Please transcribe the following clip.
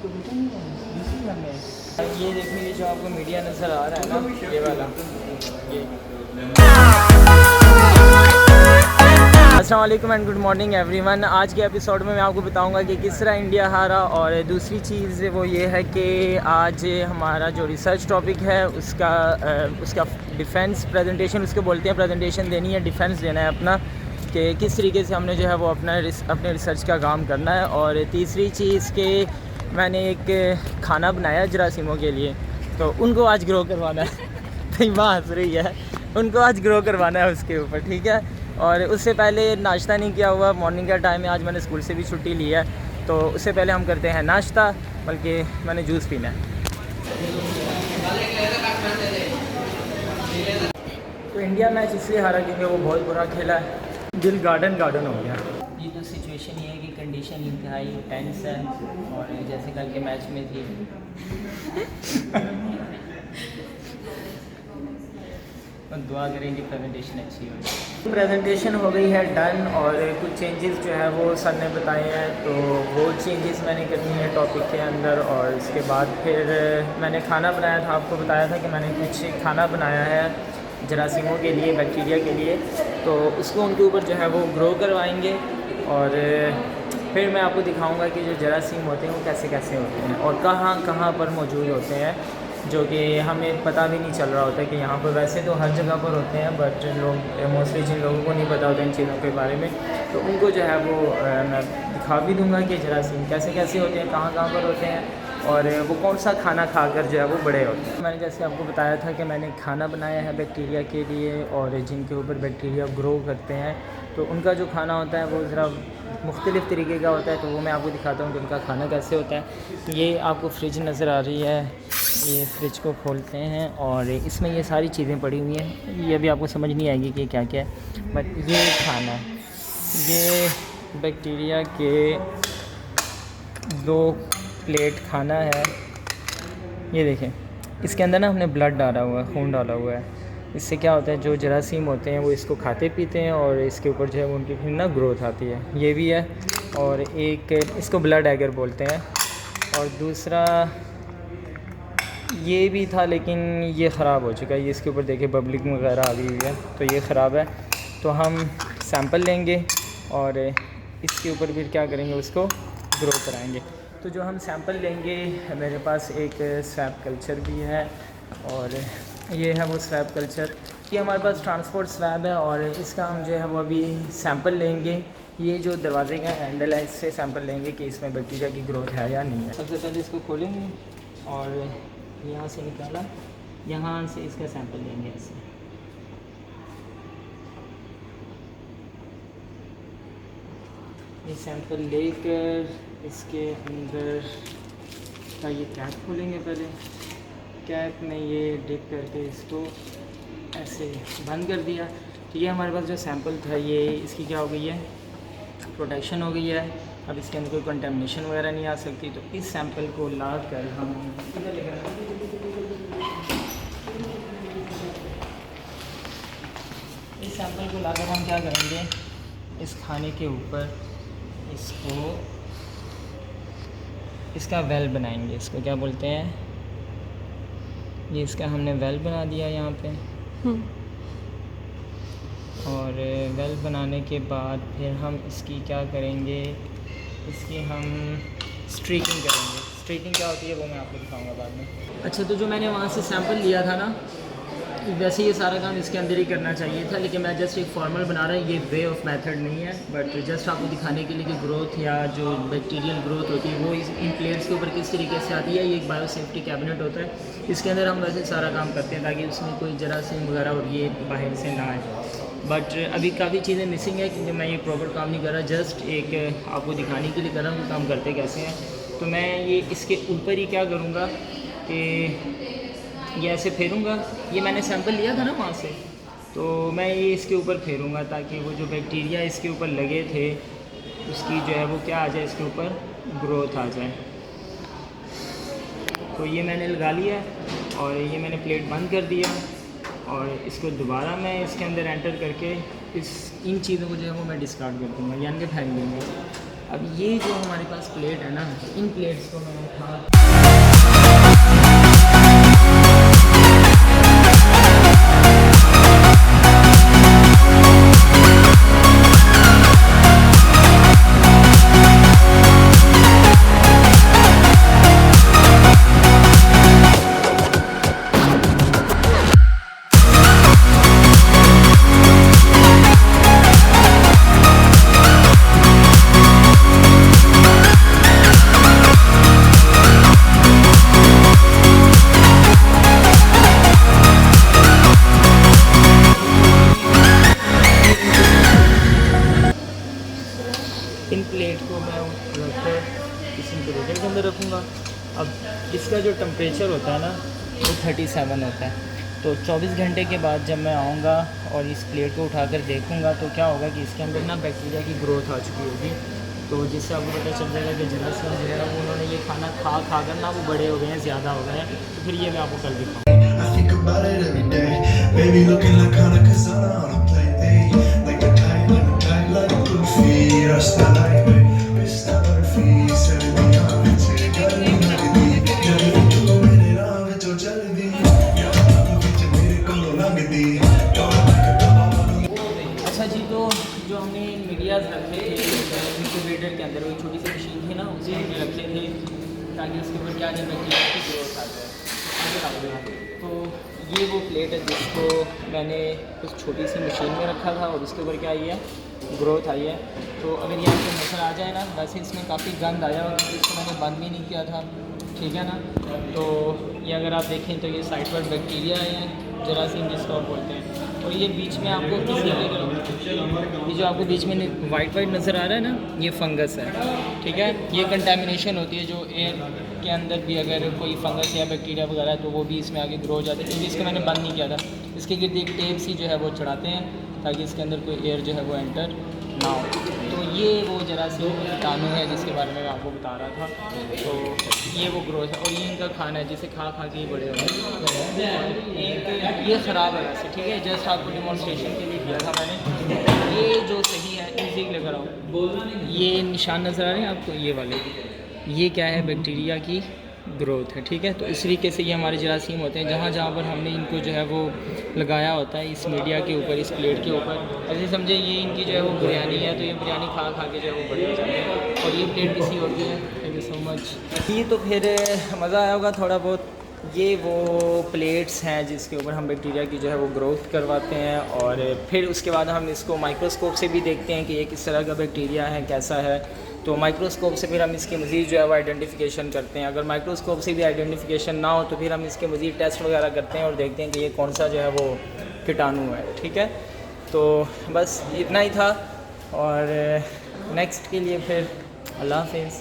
इसको पता नहीं है दूसरी हमें ये देखने के जो आपको मीडिया नज़र आ रहा है ना, ये वाला ये। अस्सलाम वालेकुम एंड गुड मॉर्निंग एवरीवन। आज के एपिसोड में मैं आपको बताऊंगा कि किस तरह इंडिया हारा, और दूसरी चीज़ वो ये है कि आज हमारा जो रिसर्च टॉपिक है उसका डिफेंस प्रेजेंटेशन उसको बोलते हैं, प्रेजेंटेशन देनी है, डिफेंस देना है अपना, कि किस तरीके से हमने जो है वो अपने रिसर्च का काम करना है। और तीसरी चीज़ कि मैंने एक खाना बनाया जरासीमों के लिए, तो उनको आज ग्रो करवाना है। तो माँ हंस रही है, उनको आज ग्रो करवाना है उसके ऊपर, ठीक है। और उससे पहले नाश्ता नहीं किया हुआ, मॉर्निंग का टाइम है, आज मैंने स्कूल से भी छुट्टी ली है, तो उससे पहले हम करते हैं नाश्ता, बल्कि मैंने जूस पीना है। तो इंडिया मैच इसलिए हारा क्योंकि वो बहुत बुरा खेला है, दिल गार्डन हो गया। ये तो सिचुएशन ये है कि कंडीशन इंतहाई टेंस है, और जैसे कल के मैच में थी। तो दुआ करें कि प्रेजेंटेशन अच्छी हो। प्रेजेंटेशन हो गई है डन, और कुछ चेंजेस जो है वो सर ने बताए हैं, तो वो चेंजेस मैंने करनी है टॉपिक के अंदर। और इसके बाद फिर मैंने खाना बनाया था, आपको बताया था कि मैंने कुछ खाना बनाया है जरासीमों के लिए, बैक्टीरिया के लिए, तो उसको उनके ऊपर जो है वो ग्रो करवाएंगे। और फिर मैं आपको दिखाऊंगा कि जो जरासीम होते हैं वो कैसे कैसे होते हैं और कहाँ कहाँ पर मौजूद होते हैं, जो कि हमें पता भी नहीं चल रहा होता है कि यहाँ पर। वैसे तो हर जगह पर होते हैं, बट लोग मोस्टली जिन लोगों को नहीं पता होता इन चीज़ों के बारे में, तो उनको जो है वो मैं दिखा भी दूँगा कि जरासीम कैसे कैसे होते हैं, कहाँ कहाँ पर होते हैं, और वो कौन सा खाना खाकर जो है वो बड़े होते हैं। मैंने जैसे आपको बताया था कि मैंने खाना बनाया है बैक्टीरिया के लिए, और जिनके ऊपर बैक्टीरिया ग्रो करते हैं, तो उनका जो खाना होता है वो ज़रा मुख्तलिफ़ तरीके का होता है, तो वो मैं आपको दिखाता हूँ कि उनका खाना कैसे होता है। ये आपको फ्रिज नज़र आ रही है, ये फ्रिज को खोलते हैं और इसमें ये सारी चीज़ें पड़ी हुई हैं। ये अभी आपको समझ नहीं आएगी कि क्या क्या है, बट ये खाना, ये बैक्टीरिया के 2 प्लेट खाना है। ये देखें, इसके अंदर ना हमने ब्लड डाला हुआ है, खून डाला हुआ है। इससे क्या होता है, जो जरासीम होते हैं वो इसको खाते पीते हैं, और इसके ऊपर जो है वो उनकी फिर ना ग्रोथ आती है। ये भी है, और एक इसको ब्लड एगर बोलते हैं, और दूसरा ये भी था, लेकिन ये ख़राब हो चुका है। ये इसके ऊपर देखिए बबलिंग वगैरह आ गई हुई है, तो ये ख़राब है। तो हम सैंपल लेंगे और इसके ऊपर फिर क्या करेंगे, उसको ग्रो कराएंगे। तो जो हम सैंपल लेंगे, मेरे पास एक स्वैब कल्चर भी है, और ये है वो स्वैब कल्चर। ये हमारे पास ट्रांसपोर्ट स्वैब है, और इसका हम जो है वो अभी सैंपल लेंगे। ये जो दरवाजे का हैंडल है, इससे सैंपल लेंगे कि इसमें बैक्टीरिया की ग्रोथ है या नहीं है। सबसे पहले इसको खोलेंगे और यहाँ से निकाला, यहाँ से इसका सैंपल लेंगे ऐसे। ये सैंपल लेकर इसके अंदर का ये कैप खोलेंगे पहले। कैप में ये डिप करके इसको ऐसे बंद कर दिया। तो ये हमारे पास जो सैंपल था, ये इसकी क्या हो गई है, प्रोटेक्शन हो गई है। अब इसके अंदर कोई कंटेमिनेशन वगैरह नहीं आ सकती। तो इस सैंपल को ला कर हम इधर लेकर, इस सैंपल को लाकर हम क्या करेंगे, इस खाने के ऊपर इसका वेल बनाएंगे। इसको क्या बोलते हैं, ये इसका हमने वेल बना दिया यहाँ पे। और वेल बनाने के बाद फिर हम इसकी क्या करेंगे, इसकी हम स्ट्रीकिंग करेंगे। स्ट्रीकिंग क्या होती है वो मैं आपको दिखाऊंगा बाद में। अच्छा, तो जो मैंने वहाँ से सैंपल लिया था ना, वैसे ये सारा काम इसके अंदर ही करना चाहिए था, लेकिन मैं जस्ट एक फॉर्मल बना रहा हूँ। ये वे ऑफ मेथड नहीं है, बट जस्ट आपको दिखाने के लिए कि ग्रोथ या जो बैक्टीरियल ग्रोथ होती है वो इन प्लेट्स के ऊपर किस तरीके से आती है। ये एक बायो सेफ्टी कैबिनेट होता है, इसके अंदर हम वैसे सारा काम करते हैं ताकि उसमें कोई जरासीम वगैरह और ये बाहर से ना आए। बट अभी काफ़ी चीज़ें मिसिंग है, क्योंकि मैं ये प्रॉपर काम नहीं कर रहा, जस्ट एक आपको दिखाने के लिए कर रहा हूँ कि काम करते कैसे हैं। तो मैं ये इसके ऊपर ही क्या करूँगा कि ये ऐसे फेरूँगा। ये मैंने सैंपल लिया था ना वहाँ से, तो मैं ये इसके ऊपर फेरूँगा ताकि वो जो बैक्टीरिया इसके ऊपर लगे थे उसकी जो है वो क्या आ जाए, इसके ऊपर ग्रोथ आ जाए। तो ये मैंने लगा लिया और ये मैंने प्लेट बंद कर दिया, और इसको दोबारा मैं इसके अंदर एंटर करके इन चीज़ों को जो है वो मैं डिस्कार्ड कर दूँगा, यानी कि फेंक दूँगा। अब ये जो हमारे पास प्लेट है ना, इन प्लेट्स को मैं उठा इन प्लेट को मैं रखकर इस इंक्यूबेटर के अंदर रखूँगा। अब इसका जो टेम्परेचर होता है ना वो 37 होता है। तो 24 घंटे के बाद जब मैं आऊँगा और इस प्लेट को उठाकर देखूँगा तो क्या होगा कि इसके अंदर ना बैक्टीरिया की ग्रोथ आ चुकी होगी। तो जिससे आपको पता चल जाएगा कि जरासीम जो है वो उन्होंने ये खाना खा कर ना वो बड़े हो गए हैं, ज़्यादा हो गए हैं। तो फिर ये मैं आपको कल दिखाऊँगा। अच्छा जी, तो जो हमने मीडियाज़ रखे थे इंक्यूबेटर के अंदर, वो छोटी सी मशीन थी ना, उसे हमने रखे थे ताकि उसके ऊपर क्या जाए बैक्टीरिया की ग्रोथ आ जाए। तो ये वो प्लेट है जिसको मैंने उस छोटी सी मशीन में रखा था और उसके ऊपर क्या आई है, ग्रोथ आई है। तो अगर ये आपको नज़र आ जाए ना, वैसे इसमें काफ़ी गंद आया और इसको मैंने बंद भी नहीं किया था, ठीक है ना। तो ये अगर आप देखें तो ये साइड पर बैक्टीरिया है, जरासीम जिसको आप बोलते हैं। और ये बीच में आपको ये जो आपको बीच में वाइट नज़र आ रहा है ना, ये फंगस है, ठीक है। ये कंटामिनेशन होती है, जो एयर के अंदर भी अगर कोई फंगस या बैक्टीरिया वगैरह है तो वो भी इसमें आगे ग्रो हो जाते हैं। क्योंकि इसको मैंने बंद नहीं किया था, इसके गिर्द एक टेप सी जो है वो चढ़ाते हैं ताकि इसके अंदर कोई एयर जो है वो एंटर ना हो। तो ये वो कीटाणु कीटाणु है जिसके बारे में मैं आपको बता रहा था। तो ये वो ग्रोथ है और ये इनका खाना है जिसे खा खा के ही बड़े हो गए। एक ये ख़राब है वैसे, ठीक है, जस्ट आपको डिमॉन्स्ट्रेशन के लिए दिया था मैंने। ये जो सही है इजी लेकर आओ, ये निशान नज़र आ रहे हैं आपको, ये वाले, ये क्या है, बैक्टीरिया की ग्रोथ है, ठीक है। तो इस तरीके से ये हमारे जरासीम होते हैं। जहाँ जहाँ पर हमने इनको जो है वो लगाया होता है इस मीडिया के ऊपर, इस प्लेट के ऊपर, ऐसे समझे ये इनकी जो है वो बिरयानी है, तो ये बिरयानी खा खा के जो है वो बड़े हो जाते हैं। और ये प्लेट किसी और की है। Thank you so much. ये तो फिर मज़ा आया होगा थोड़ा बहुत। ये वो प्लेट्स हैं जिसके ऊपर हम बैक्टीरिया की जो है वो ग्रोथ करवाते हैं और फिर उसके बाद हम इसको माइक्रोस्कोप से भी देखते हैं कि ये किस तरह का बैक्टीरिया है, कैसा है। तो माइक्रोस्कोप से फिर हम इसकी मज़ीद जो है वो आइडेंटिफिकेशन करते हैं। अगर माइक्रोस्कोप से भी आइडेंटिफिकेशन ना हो तो फिर हम इसके मज़ीद टेस्ट वगैरह करते हैं और देखते हैं कि ये कौन सा जो है वो कीटाणु है, ठीक है। तो बस इतना ही था और नेक्स्ट के लिए फिर अल्लाह हाफिज़।